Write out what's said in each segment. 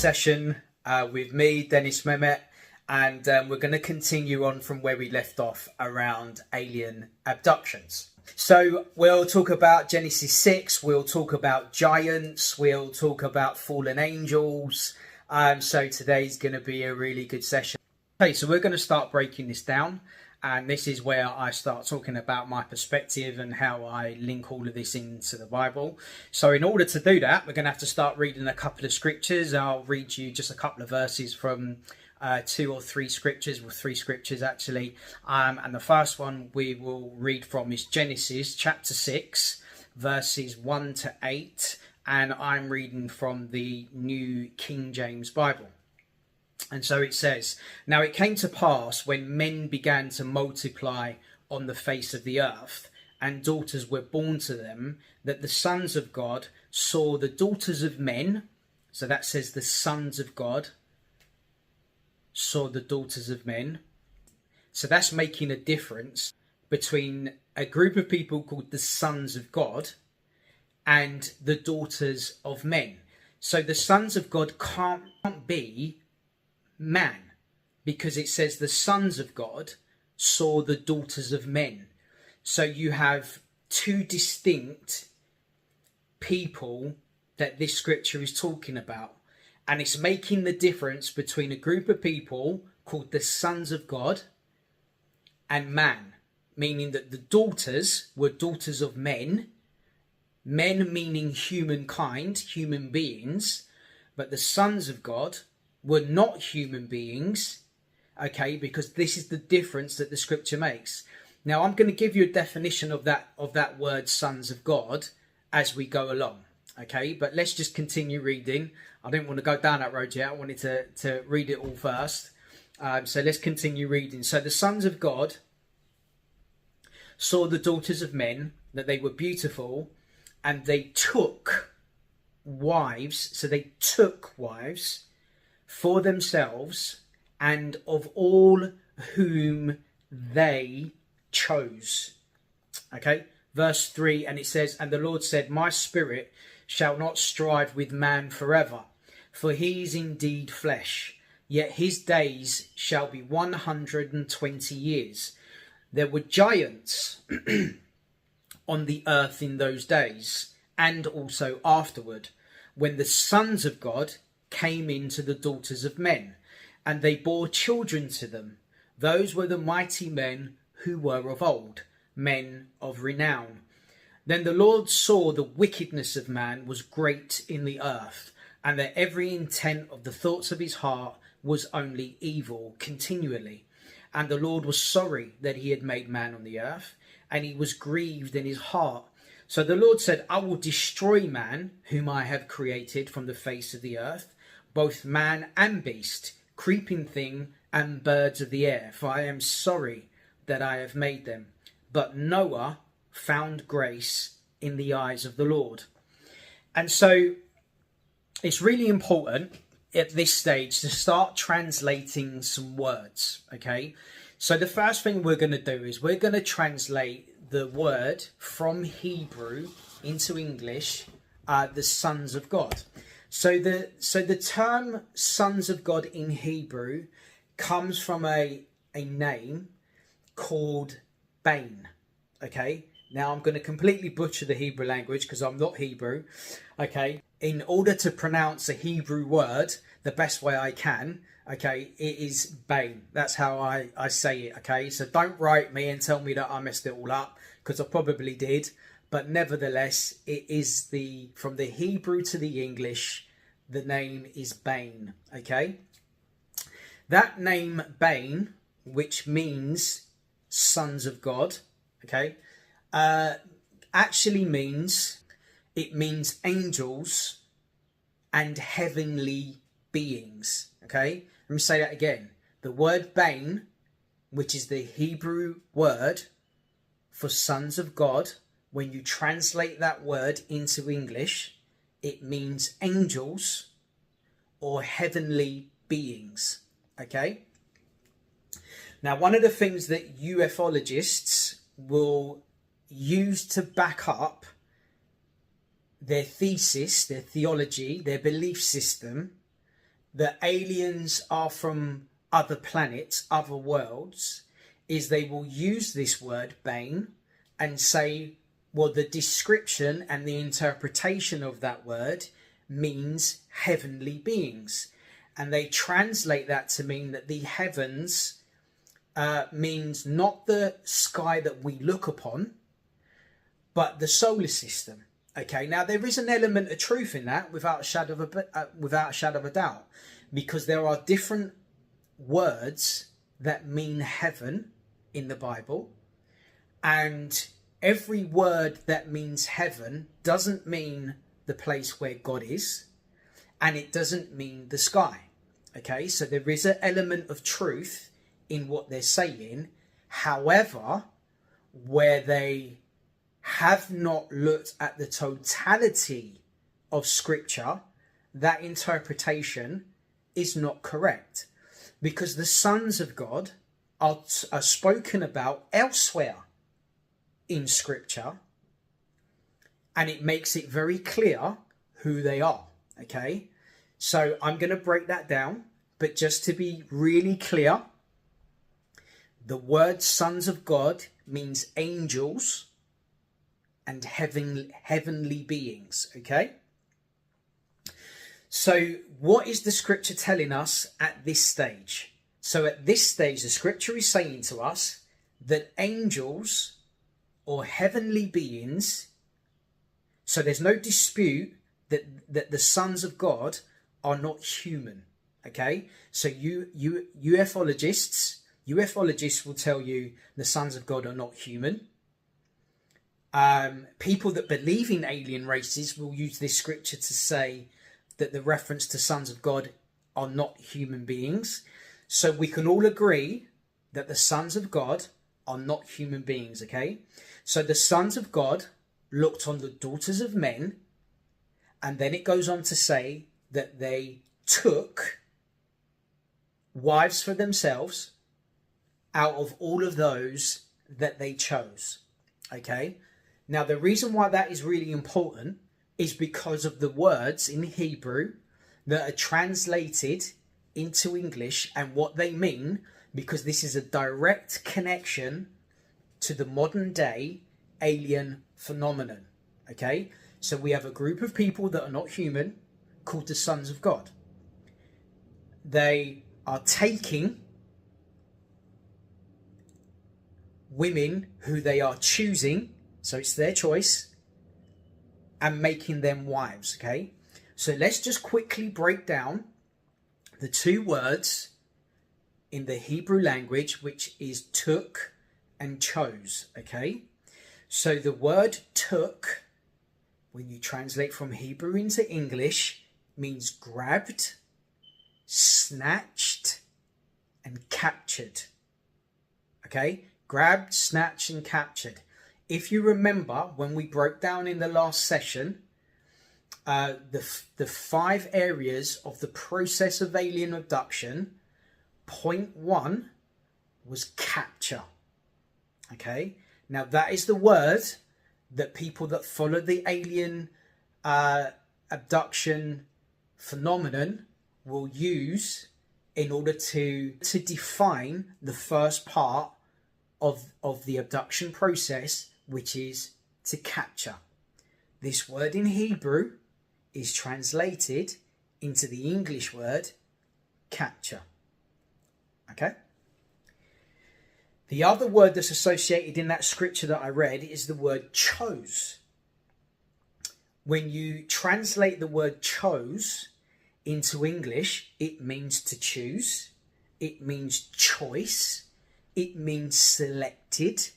session with me, Dennis Mehmet, and we're going to continue on from where we left off around alien abductions. So we'll talk about Genesis 6, we'll talk about giants, we'll talk about fallen angels. So today's going to be a really good session. Okay, so we're going to start breaking this down, and this is where I start talking about my perspective and how I link all of this into the Bible. So in order to do that, we're going to have to start reading a couple of scriptures. I'll read you just a couple of verses from two or three scriptures, well, three scriptures actually. And the first one we will read from is Genesis chapter 6, verses 1 to 8. And I'm reading from the New King James Bible. And so it says, "Now it came to pass when men began to multiply on the face of the earth, and daughters were born to them, that the sons of God saw the daughters of men." So that says the sons of God saw the daughters of men. So that's making a difference between a group of people called the sons of God and the daughters of men. So the sons of God can't be man, because it says the sons of God saw the daughters of men. So you have two distinct people that this scripture is talking about, and it's making the difference between a group of people called the sons of God and man, meaning that the daughters were daughters of men meaning humankind, human beings, but the sons of God were not human beings, okay, because this is the difference that the scripture makes. Now I'm going to give you a definition of that word sons of God as we go along, okay, but let's just continue reading. I didn't want to go down that road yet. I wanted to read it all first. So let's continue reading. "So the sons of God saw the daughters of men, that they were beautiful, and they took wives," so they took wives "for themselves, and of all whom they chose." Okay, verse 3, and it says, "And the Lord said, My spirit shall not strive with man forever, for he is indeed flesh, yet his days shall be 120 years. There were giants on the earth in those days, and also afterward, when the sons of God came into the daughters of men, and they bore children to them. Those were the mighty men who were of old, men of renown. Then the Lord saw the wickedness of man was great in the earth, and that every intent of the thoughts of his heart was only evil continually. And the Lord was sorry that he had made man on the earth, and he was grieved in his heart. So the Lord said, I will destroy man, whom I have created from the face of the earth, both man and beast, creeping thing and birds of the air, for I am sorry that I have made them. But Noah found grace in the eyes of the Lord." And so it's really important at this stage to start translating some words, okay? So the first thing we're going to do is we're going to translate the word from Hebrew into English, the sons of God. So the term sons of God in Hebrew comes from a name called Bain. Okay, now I'm going to completely butcher the Hebrew language because I'm not Hebrew. Okay, in order to pronounce a Hebrew word the best way I can, okay, it is Bain. That's how I say it. Okay, so don't write me and tell me that I messed it all up, because I probably did. But nevertheless, it is from the Hebrew to the English, the name is Bain, okay? That name Bain, which means sons of God, okay, actually means angels and heavenly beings, okay? Let me say that again. The word Bain, which is the Hebrew word for sons of God, when you translate that word into English, it means angels or heavenly beings, okay? Now, one of the things that ufologists will use to back up their thesis, their theology, their belief system, that aliens are from other planets, other worlds, is they will use this word bane and say, well, the description and the interpretation of that word means heavenly beings. And they translate that to mean that the heavens means not the sky that we look upon, but the solar system. Okay, now there is an element of truth in that, without a shadow of a doubt, because there are different words that mean heaven in the Bible, and every word that means heaven doesn't mean the place where God is, and it doesn't mean the sky. Okay, so there is an element of truth in what they're saying. However, where they have not looked at the totality of scripture, that interpretation is not correct, because the sons of God are spoken about elsewhere in scripture, and it makes it very clear who they are. Okay, so I'm going to break that down, but just to be really clear, the word sons of God means angels and heavenly beings. Okay, so what is the scripture telling us at this stage? So at this stage, the scripture is saying to us that angels or heavenly beings, so there's no dispute that the sons of God are not human. Okay, so ufologists will tell you the sons of God are not human. People that believe in alien races will use this scripture to say that the reference to sons of God are not human beings. So we can all agree that the sons of God are not human beings. Okay, so the sons of God looked on the daughters of men, and then it goes on to say that they took wives for themselves out of all of those that they chose. Okay, now the reason why that is really important is because of the words in Hebrew that are translated into English and what they mean, because this is a direct connection to the modern day alien phenomenon. Okay, so we have a group of people that are not human called the sons of God. They are taking women who they are choosing, so it's their choice, and making them wives. Okay, so let's just quickly break down the two words in the Hebrew language, which is took and chose. Okay, so the word took, when you translate from Hebrew into English, means grabbed, snatched, and captured. Okay, grabbed, snatched, and captured. If you remember, when we broke down in the last session, the 5 areas of the process of alien abduction, point 1 was capture. Okay, now that is the word that people that follow the alien abduction phenomenon will use in order to define the first part of the abduction process, which is to capture. This word in Hebrew is translated into the English word capture. Okay? The other word that's associated in that scripture that I read is the word chose. When you translate the word chose into English, it means to choose, it means choice, it means selected,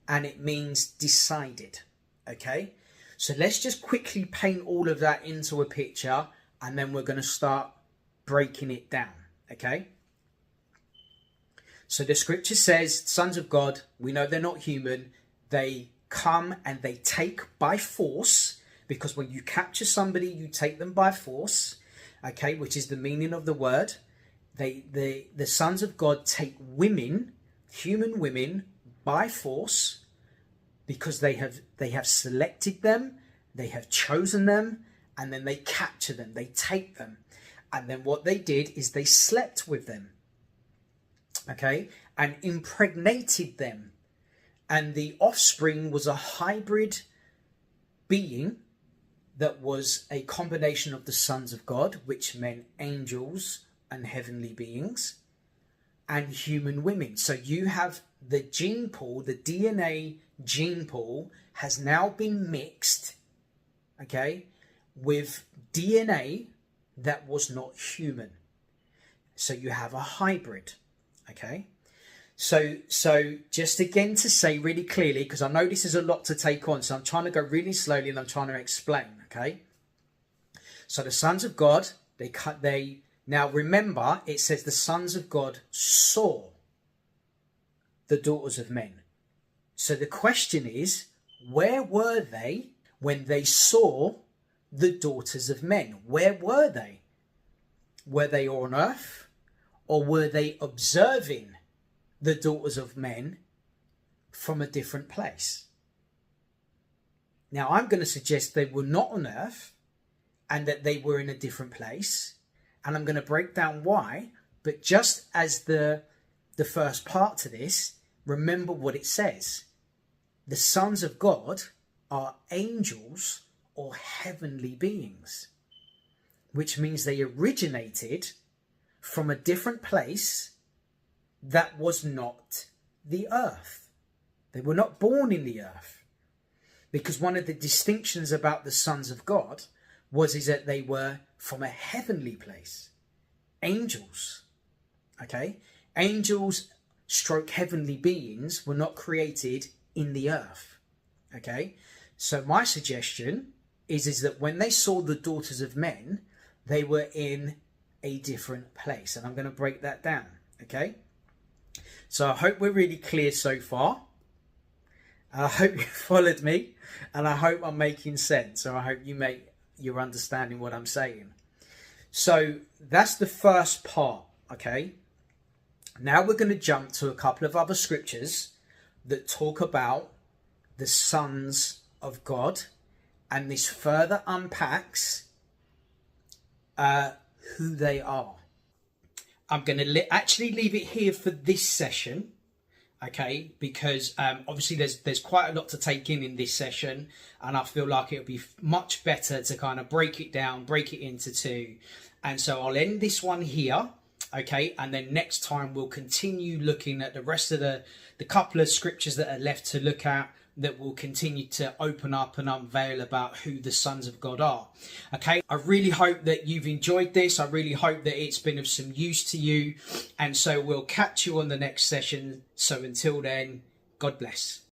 and it means decided. Okay, so let's just quickly paint all of that into a picture, and then we're going to start breaking it down. Okay, so the scripture says sons of God, we know they're not human, they come and they take by force, because when you capture somebody you take them by force. Okay, which is the meaning of the word. The sons of God take women, human women, by force, because they have selected them, they have chosen them, and then they capture them, they take them. And then what they did is they slept with them, okay, and impregnated them. And the offspring was a hybrid being that was a combination of the sons of God, which meant angels and heavenly beings, and human women. So you have the gene pool, the DNA gene pool has now been mixed, okay, with DNA that was not human. So you have a hybrid, okay. So just again to say really clearly, because I know this is a lot to take on, so I'm trying to go really slowly and I'm trying to explain, okay? So the sons of God, they now remember, it says the sons of God saw the daughters of men. So the question is, where were they when they saw the daughters of men? Where were they? Were they on earth, or were they observing the daughters of men from a different place? Now, I'm going to suggest they were not on earth and that they were in a different place. And I'm going to break down why. But just as the first part to this, remember what it says. The sons of God are angels or heavenly beings, which means they originated from a different place that was not the earth. They were not born in the earth, because one of the distinctions about the sons of God is that they were from a heavenly place. Angels, okay? Angels stroke heavenly beings were not created in the earth, okay? So my suggestion is that when they saw the daughters of men, they were in a different place. And I'm going to break that down, okay? So I hope we're really clear so far. I hope you followed me, and I hope I'm making sense, or I hope you're understanding what I'm saying. So that's the first part, okay? Now we're going to jump to a couple of other scriptures that talk about the sons of God, and this further unpacks who they are. I'm going to actually leave it here for this session, okay? Because obviously there's quite a lot to take in this session, and I feel like it would be much better to kind of break it down, break it into two. And so I'll end this one here, okay? And then next time we'll continue looking at the rest of the couple of scriptures that are left to look at, that will continue to open up and unveil about who the sons of God are. Okay, I really hope that you've enjoyed this. I really hope that it's been of some use to you. And so we'll catch you on the next session. So until then, God bless.